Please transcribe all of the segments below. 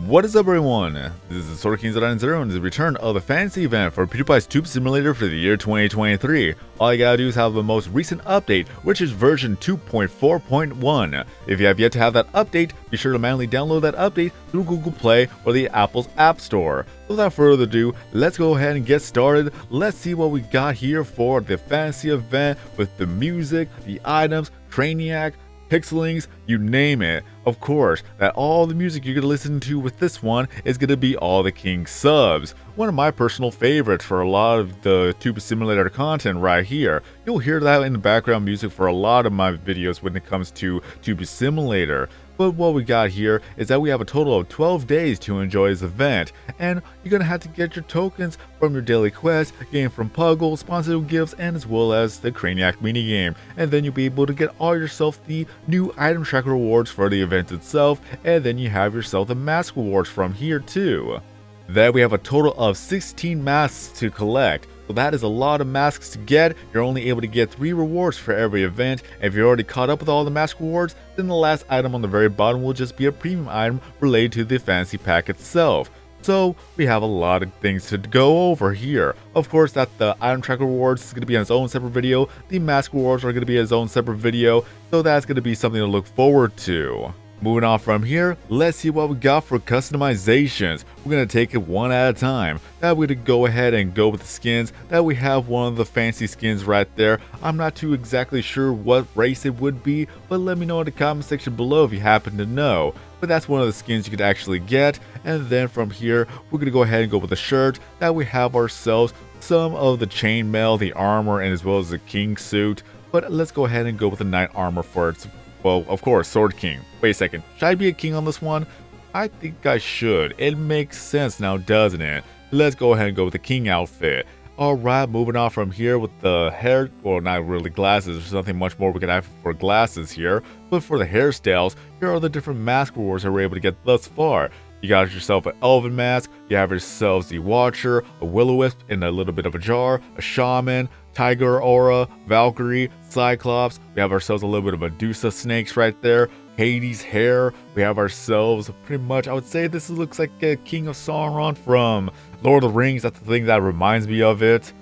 What is up, everyone? This is SwordKings.0 and the return of the fantasy event for Pewdiepie's Tube Simulator for the year 2023. All you gotta do is have the most recent update, which is version 2.4.1. If you have yet to have that update, be sure to manually download that update through Google Play or the Apple's App Store. Without further ado, let's go ahead and get started. Let's see what we got here for the fantasy event with the music, the items, Craniac, Pixelings, you name it. Of course, that all the music you're going to listen to with this one is going to be all the King subs. One of my personal favorites for a lot of the Tube Simulator content right here. You'll hear that in the background music for a lot of my videos when it comes to Tube Simulator. But what we got here is that we have a total of 12 days to enjoy this event, and you're going to have to get your tokens from your daily quests, gain from Puggle, sponsored gifts, and as well as the Craniac minigame. And then you'll be able to get all yourself the new item tracker rewards for the event itself, and then you have yourself the mask rewards from here too. Then we have a total of 16 masks to collect. So that is a lot of masks to get. You're only able to get 3 rewards for every event. If you're already caught up with all the mask rewards, then the last item on the very bottom will just be a premium item related to the fantasy pack itself. So we have a lot of things to go over here. Of course, that the item tracker rewards is going to be on its own separate video. The mask rewards are going to be its own separate video. So that's going to be something to look forward to. Moving on from here, let's see what we got for customizations. We're going to take it one at a time. That we're going to go ahead and go with the skins. That we have one of the fancy skins right there. I'm not too exactly sure what race it would be, but let me know in the comment section below if you happen to know. But that's one of the skins you could actually get. And then from here, we're going to go ahead and go with the shirt. That we have ourselves some of the chainmail, the armor, and as well as the king suit. But let's go ahead and go with the knight armor for its, well, of course, Sword King. Wait a second, should I be a king on this one? I think I should. It makes sense now, doesn't it? Let's go ahead and go with the king outfit. Alright, moving on from here with the hair, well, not really glasses, there's nothing much more we can have for glasses here. But for the hairstyles, here are the different mask rewards that we're able to get thus far. You got yourself an elven mask, you have yourselves the Watcher, a will-o-wisp in a little bit of a jar, a shaman, tiger aura, Valkyrie, Cyclops. We have ourselves a little bit of Medusa snakes right there. Hades hair. We have ourselves pretty much, I would say this looks like a King of Sauron from Lord of the Rings. That's the thing that reminds me of it.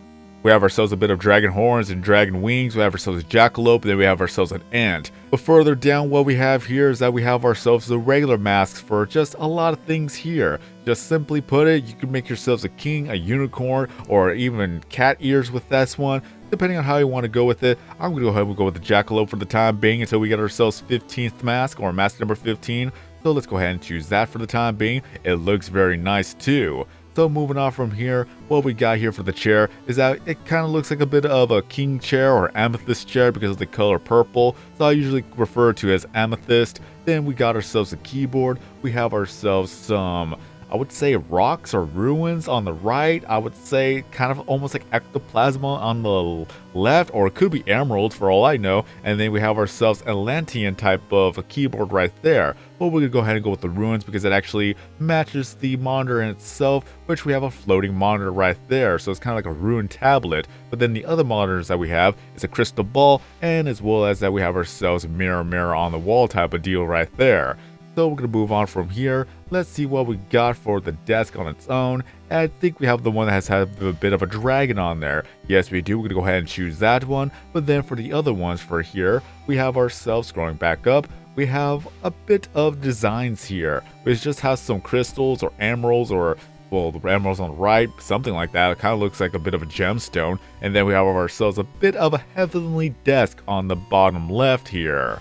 We have ourselves a bit of dragon horns and dragon wings. We have ourselves a jackalope, and then we have ourselves an ant. But further down, what we have here is that we have ourselves the regular masks for just a lot of things here. Just simply put it, you can make yourselves a king, a unicorn, or even cat ears with this one. Depending on how you want to go with it, I'm going to go ahead and go with the jackalope for the time being until we get ourselves 15th mask, or mask number 15. So let's go ahead and choose that for the time being. It looks very nice too. So moving on from here, what we got here for the chair is that it kind of looks like a bit of a king chair or amethyst chair because of the color purple. So I usually refer to it as amethyst. Then we got ourselves a keyboard. We have ourselves some, I would say, rocks or ruins on the right. I would say kind of almost like ectoplasma on the left, or it could be emeralds for all I know. And then we have ourselves a Atlantean type of a keyboard right there. But we're going to go ahead and go with the ruins because it actually matches the monitor in itself, which we have a floating monitor right there. So it's kind of like a ruined tablet. But then the other monitors that we have is a crystal ball, and as well as that we have ourselves a mirror on the wall type of deal right there. So we're going to move on from here. Let's see what we got for the desk on its own. And I think we have the one that has had a bit of a dragon on there. Yes, we do. We're going to go ahead and choose that one. But then for the other ones for here, we have ourselves scrolling back up. We have a bit of designs here, which just has some crystals or emeralds, or, well, the emeralds on the right, something like that. It kind of looks like a bit of a gemstone. And then we have ourselves a bit of a heavenly desk on the bottom left here.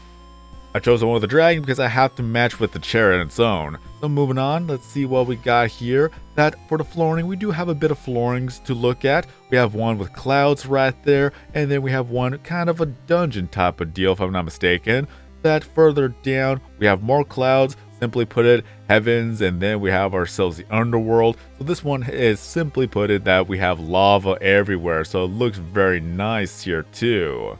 I chose the one with the dragon because I have to match with the chair in its own. So moving on, let's see what we got here. That for the flooring, we do have a bit of floorings to look at. We have one with clouds right there, and then we have one kind of a dungeon type of deal, if I'm not mistaken. That further down, we have more clouds, simply put it, heavens, and then we have ourselves the underworld. So this one is simply put it that we have lava everywhere, so it looks very nice here too.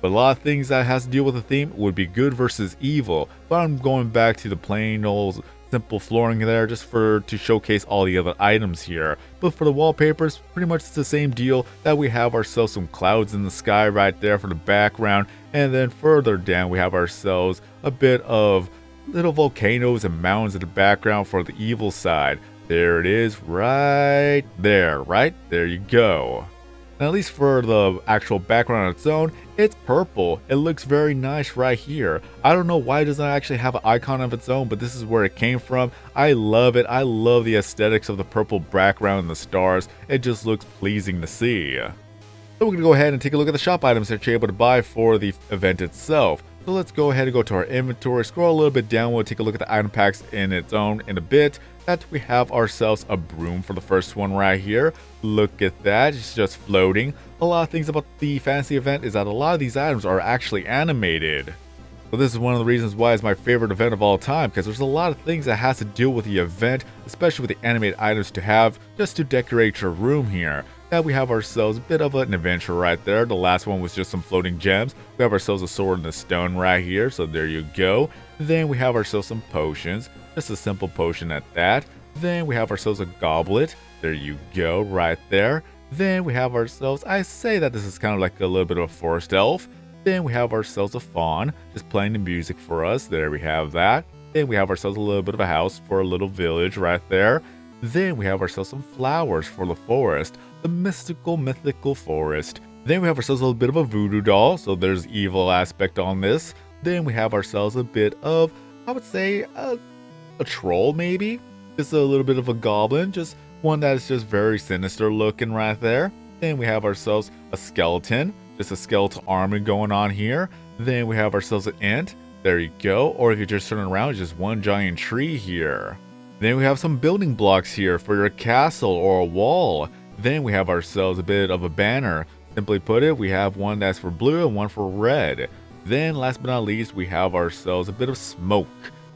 But a lot of things that has to deal with the theme would be good versus evil, but I'm going back to the plain old simple flooring there just to showcase all the other items here. But for the wallpapers, pretty much it's the same deal, that we have ourselves some clouds in the sky right there for the background, and then further down we have ourselves a bit of little volcanoes and mountains in the background for the evil side. There it is, right there, right? There you go. And at least for the actual background on its own, it's purple. It looks very nice right here. I don't know why it doesn't actually have an icon of its own, but this is where it came from. I love it. I love the aesthetics of the purple background and the stars. It just looks pleasing to see. So we're going to go ahead and take a look at the shop items that you're able to buy for the event itself. So let's go ahead and go to our inventory, scroll a little bit down, we'll take a look at the item packs in its own in a bit. That we have ourselves a broom for the first one right here. Look at that, it's just floating. A lot of things about the fantasy event is that a lot of these items are actually animated. So this is one of the reasons why it's my favorite event of all time, because there's a lot of things that has to do with the event, especially with the animated items to have just to decorate your room here. Now we have ourselves a bit of an adventure right there. The last one was just some floating gems. We have ourselves a sword and a stone right here, so there you go. Then we have ourselves some potions, just a simple potion at that. Then we have ourselves a goblet. There you go, right there. Then we have ourselves, I say that this is kind of like a little bit of a forest elf. Then we have ourselves a fawn, just playing the music for us. There we have that. Then we have ourselves a little bit of a house for a little village right there. Then we have ourselves some flowers for the forest, the mythical forest. Then we have ourselves a little bit of a voodoo doll, so there's evil aspect on this. Then we have ourselves a bit of, I would say, a troll maybe? Just a little bit of a goblin, just one that is just very sinister looking right there. Then we have ourselves a skeleton, just a skeletal army going on here. Then we have ourselves an ant, there you go. Or if you just turn around, it's just one giant tree here. Then we have some building blocks here for your castle or a wall. Then we have ourselves a bit of a banner. Simply put it, we have one that's for blue and one for red. Then last but not least, we have ourselves a bit of smoke.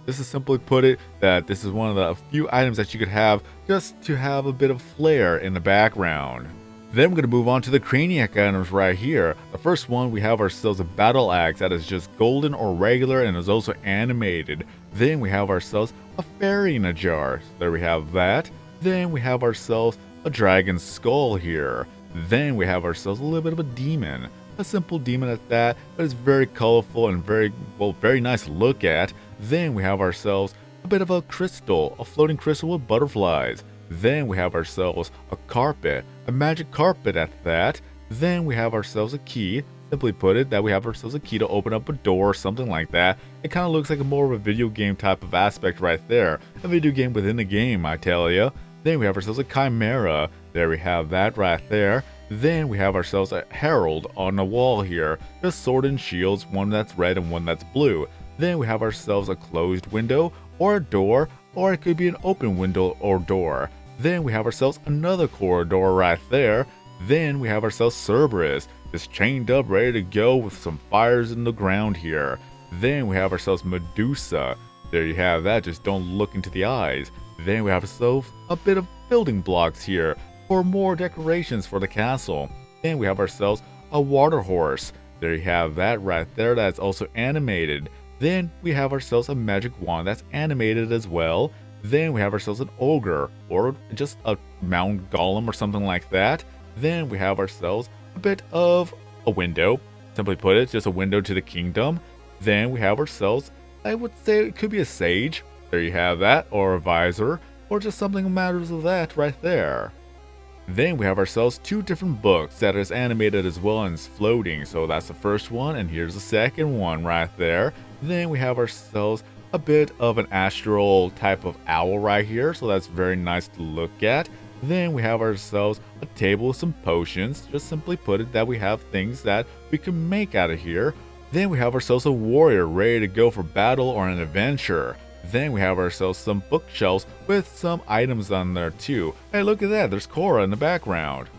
This is simply put it that this is one of the few items that you could have just to have a bit of flair in the background. Then we're going to move on to the Craniac items right here. The first one, we have ourselves a battle axe that is just golden or regular and is also animated. Then we have ourselves a fairy in a jar. So there we have that. Then we have ourselves a dragon skull here. Then we have ourselves a little bit of a demon. A simple demon at that, but it's very colorful and very nice to look at. Then we have ourselves a bit of a crystal, a floating crystal with butterflies. Then we have ourselves a carpet, a magic carpet at that. Then we have ourselves a key. Simply put it, that we have ourselves a key to open up a door or something like that. It kind of looks like a more of a video game type of aspect right there. A video game within a game, I tell ya. Then we have ourselves a chimera. There we have that right there. Then we have ourselves a herald on the wall here. Just sword and shields, one that's red and one that's blue. Then we have ourselves a closed window or a door, or it could be an open window or door. Then we have ourselves another corridor right there. Then we have ourselves Cerberus, just chained up, ready to go with some fires in the ground here. Then we have ourselves Medusa. There you have that, just don't look into the eyes. Then we have ourselves a bit of building blocks here for more decorations for the castle. Then we have ourselves a water horse. There you have that right there, that's also animated. Then we have ourselves a magic wand that's animated as well. Then we have ourselves an ogre, or just a mound golem or something like that. Then we have ourselves a bit of a window. Simply put it, just a window to the kingdom. Then we have ourselves, I would say it could be a sage. There you have that, or a visor, or just something matters of that right there. Then we have ourselves two different books that is animated as well and is floating. So that's the first one, and here's the second one right there. Then we have ourselves a bit of an astral type of owl right here, so that's very nice to look at. Then we have ourselves a table with some potions, just simply put it that we have things that we can make out of here. Then we have ourselves a warrior ready to go for battle or an adventure. Then we have ourselves some bookshelves with some items on there too. Hey, look at that, there's Cora in the background.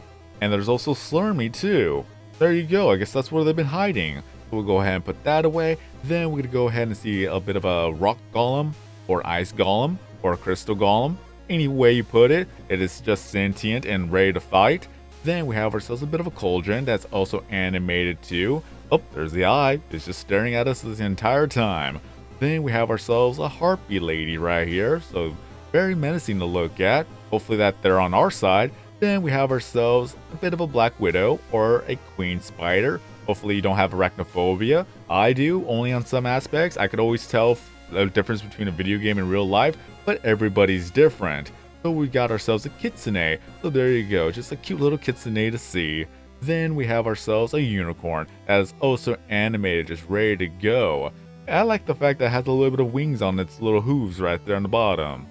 And there's also Slurmy too. There you go, I guess that's where they've been hiding. We'll go ahead and put that away. Then we're going to go ahead and see a bit of a rock golem, or ice golem, or a crystal golem. Any way you put it, it is just sentient and ready to fight. Then we have ourselves a bit of a cauldron that's also animated too. Oh, there's the eye. It's just staring at us the entire time. Then we have ourselves a harpy lady right here. So very menacing to look at. Hopefully that they're on our side. Then we have ourselves a bit of a black widow or a queen spider. Hopefully you don't have arachnophobia. I do, only on some aspects. I could always tell the difference between a video game and real life, but everybody's different. So we got ourselves a kitsune. So there you go, just a cute little kitsune to see. Then we have ourselves a unicorn that is also animated, just ready to go. I like the fact that it has a little bit of wings on its little hooves right there on the bottom.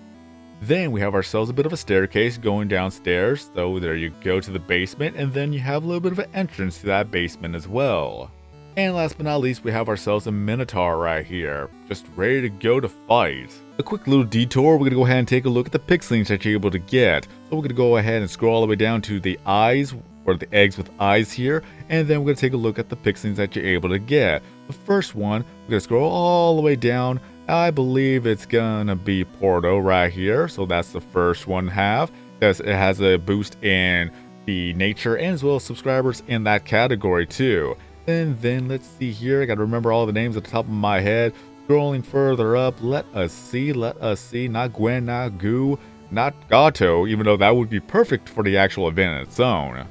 Then we have ourselves a bit of a staircase going downstairs, so there you go to the basement, and then you have a little bit of an entrance to that basement as well. And last but not least, we have ourselves a minotaur right here, just ready to go to fight. A quick little detour, we're going to go ahead and take a look at the pixelings that you're able to get. So we're going to go ahead and scroll all the way down to the eyes, or the eggs with eyes here, and then we're going to take a look at the pixelings that you're able to get. The first one, we're going to scroll all the way down. I believe it's going to be Porto right here, so that's the first one to have, because it has a boost in the nature and as well as subscribers in that category too. And then let's see here, I got to remember all the names at the top of my head. Scrolling further up, let us see, not Gwen, not Goo, not Gato, even though that would be perfect for the actual event its own.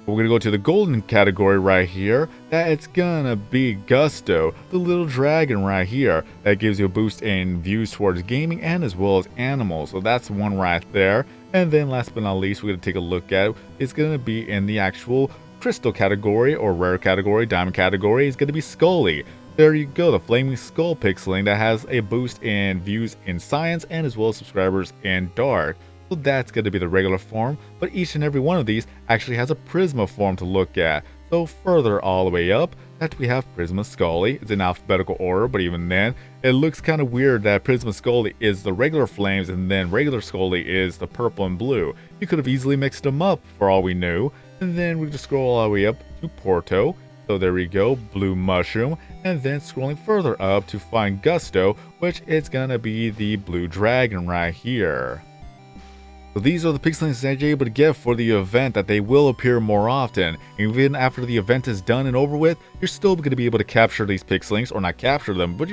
We're going to go to the golden category right here. It's going to be Gusto, the little dragon right here. That gives you a boost in views towards gaming and as well as animals. So that's one right there. And then last but not least, we're going to take a look at it. It's going to be in the actual crystal category or rare category, diamond category. It's going to be Scully. There you go, the Flaming Skull pixeling that has a boost in views in science and as well as subscribers in dark. So that's going to be the regular form, but each and every one of these actually has a Prisma form to look at. So further all the way up, that we have Prisma Scully. It's in alphabetical order, but even then, it looks kind of weird that Prisma Scully is the regular flames and then regular Scully is the purple and blue. You could have easily mixed them up for all we knew. And then we just scroll all the way up to Porto. So there we go, blue mushroom, and then scrolling further up to find Gusto, which is going to be the blue dragon right here. So these are the pixelings that you're able to get for the event, that they will appear more often. Even after the event is done and over with, you're still going to be able to capture these pixelings, or not capture them, but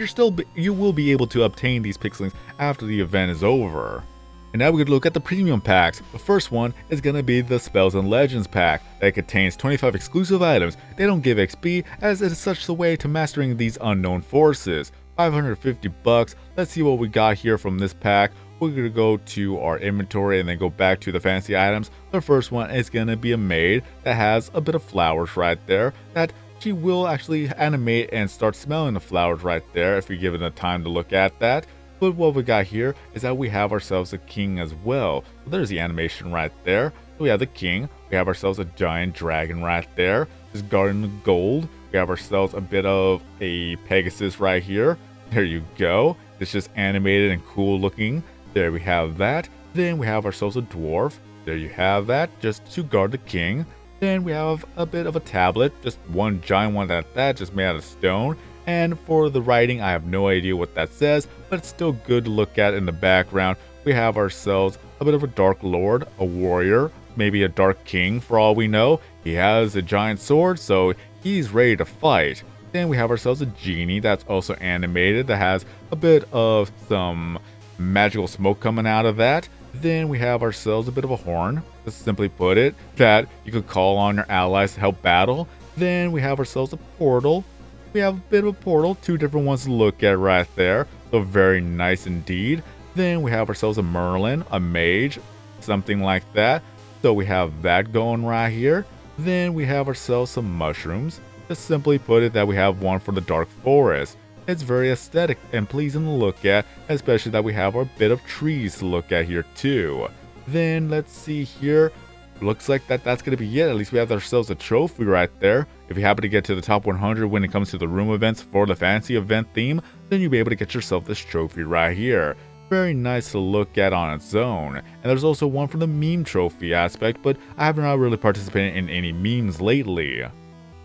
you will be able to obtain these pixelings after the event is over. And now we're going to look at the premium packs. The first one is going to be the Spells and Legends pack that contains 25 exclusive items. They don't give XP, as it is such the way to mastering these unknown forces. $550. Let's see what we got here from this pack. We're going to go to our inventory and then go back to the fancy items. The first one is going to be a maid that has a bit of flowers right there, that she will actually animate and start smelling the flowers right there if you give it the time to look at that. But what we got here is that we have ourselves a king as well. So there's the animation right there. So we have the king. We have ourselves a giant dragon right there, just guarding the gold. We have ourselves a bit of a Pegasus right here. There you go. It's just animated and cool looking. There we have that. Then we have ourselves a dwarf. There you have that, just to guard the king. Then we have a bit of a tablet, just one giant one at that, just made out of stone. And for the writing, I have no idea what that says, but it's still good to look at in the background. We have ourselves a bit of a dark lord, a warrior, maybe a dark king for all we know. He has a giant sword, so he's ready to fight. Then we have ourselves a genie that's also animated, that has a bit of some magical smoke coming out of that. Then we have ourselves a bit of a horn, to simply put it, that you could call on your allies to help battle. Then we have ourselves a portal. We have a bit of a portal, two different ones to look at right there, so very nice indeed. Then we have ourselves a Merlin, a mage, something like that, so we have that going right here. Then we have ourselves some mushrooms, to simply put it that we have one for the dark forest. It's very aesthetic and pleasing to look at, especially that we have our bit of trees to look at here too. Then let's see here. Looks like that's going to be it. At least we have ourselves a trophy right there. If you happen to get to the top 100 when it comes to the room events for the fancy event theme, then you'll be able to get yourself this trophy right here. Very nice to look at on its own. And there's also one for the meme trophy aspect, but I have not really participated in any memes lately.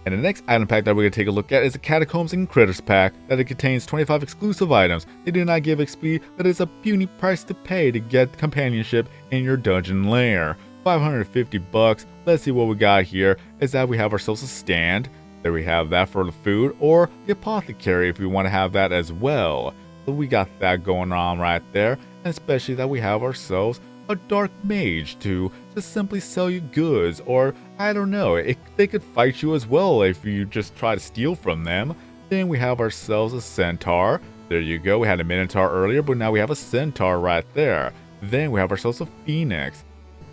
And the next item pack that we're going to take a look at is the Catacombs and Critters pack, that it contains 25 exclusive items. They do not give XP, but it's a puny price to pay to get companionship in your dungeon lair. $550. Let's see what we got here. Is that we have ourselves a stand. There we have that for the food, or the apothecary if we want to have that as well. So we got that going on right there, and especially that we have ourselves a dark mage to just simply sell you goods, or I don't know, they could fight you as well if you just try to steal from them. Then we have ourselves a centaur, There you go. We had a Minotaur earlier, but now we have a Centaur right there. Then we have ourselves a Phoenix.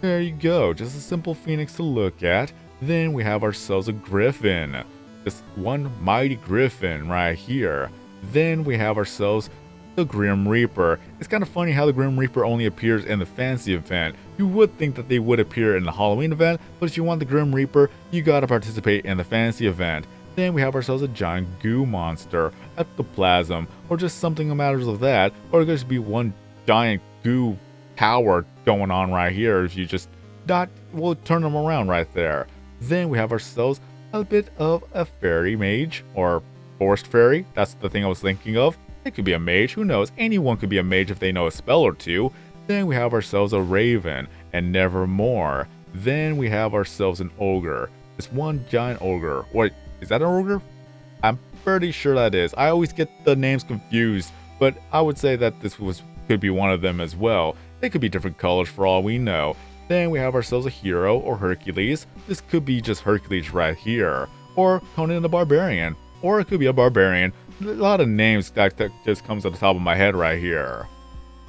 There you go. Just a simple Phoenix to look at. Then we have ourselves a Griffin. Just one mighty Griffin right here. Then we have ourselves the Grim Reaper. It's kind of funny how the Grim Reaper only appears in the fancy event. You would think that they would appear in the Halloween event, but if you want the Grim Reaper, you gotta participate in the fancy event. Then we have ourselves a giant goo monster, ectoplasm, or just something matters of that, or it could just be one giant goo tower going on right here. If you just we'll turn them around right there. Then we have ourselves a bit of a fairy mage, or forest fairy. That's the thing I was thinking of. It could be a mage, who knows? Anyone could be a mage if they know a spell or two. Then we have ourselves a raven, and nevermore. Then we have ourselves an ogre. This one giant ogre. Wait, is that an ogre? I'm pretty sure that is. I always get the names confused, but I would say that this could be one of them as well. They could be different colors for all we know. Then we have ourselves a hero, or Hercules. This could be just Hercules right here. Or Conan the Barbarian. Or it could be a barbarian. A lot of names that just comes to the top of my head right here.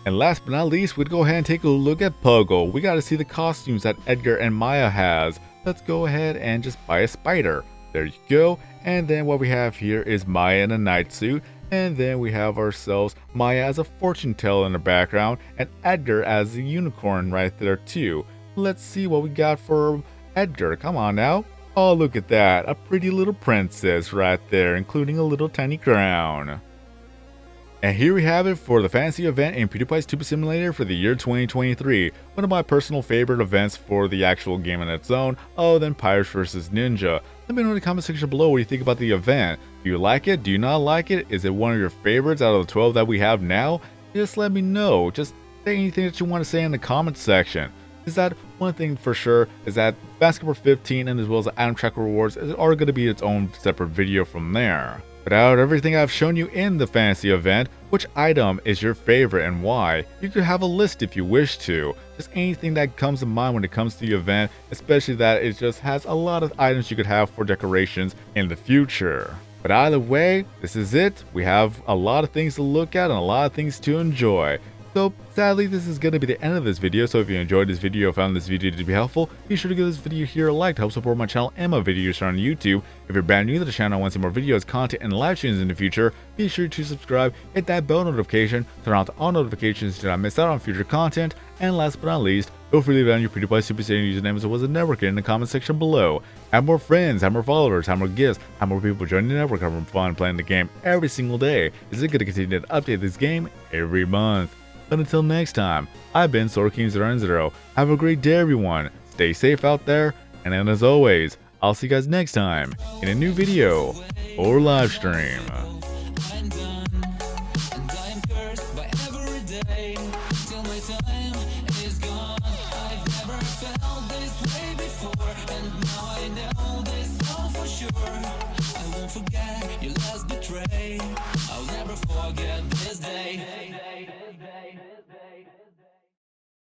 And last but not least, we'd go ahead and take a look at Puggle. We got to see the costumes that Edgar and Maya has. Let's go ahead and just buy a spider. There you go. And then what we have here is Maya in a night suit. And then we have ourselves Maya as a fortune teller in the background. And Edgar as the unicorn right there too. Let's see what we got for Edgar. Come on now. Oh, look at that. A pretty little princess right there, including a little tiny crown. And here we have it for the fantasy event in Pewdiepie's Tube Simulator for the year 2023. One of my personal favorite events for the actual game on its own, other than Pirates vs. Ninja. Let me know in the comment section below what you think about the event. Do you like it? Do you not like it? Is it one of your favorites out of the 12 that we have now? Just let me know. Just say anything that you want to say in the comment section. Is that one thing for sure is that Basketball 15 and as well as the Item Tracker rewards are going to be its own separate video from there. But out of everything I've shown you in the fantasy event, which item is your favorite and why? You could have a list if you wish to. Just anything that comes to mind when it comes to the event, especially that it just has a lot of items you could have for decorations in the future. But either way, this is it. We have a lot of things to look at and a lot of things to enjoy. So sadly, this is going to be the end of this video, so if you enjoyed this video or found this video to be helpful, be sure to give this video here a like to help support my channel and my videos on YouTube. If you're brand new to the channel and want to see more videos, content, and live streams in the future, be sure to subscribe, hit that bell notification, turn on all notifications to not miss out on future content, and last but not least, feel free to leave down your Pewdiepie Super Saiyan username as well as a network in the comment section below. Have more friends, have more followers, have more gifts, have more people joining the network, have more fun playing the game every single day. Is it going to continue to update this game every month? But until next time, I've been SwordKing090. Have a great day, everyone. Stay safe out there, and then as always, I'll see you guys next time in a new video or live stream. I won't forget your last betray.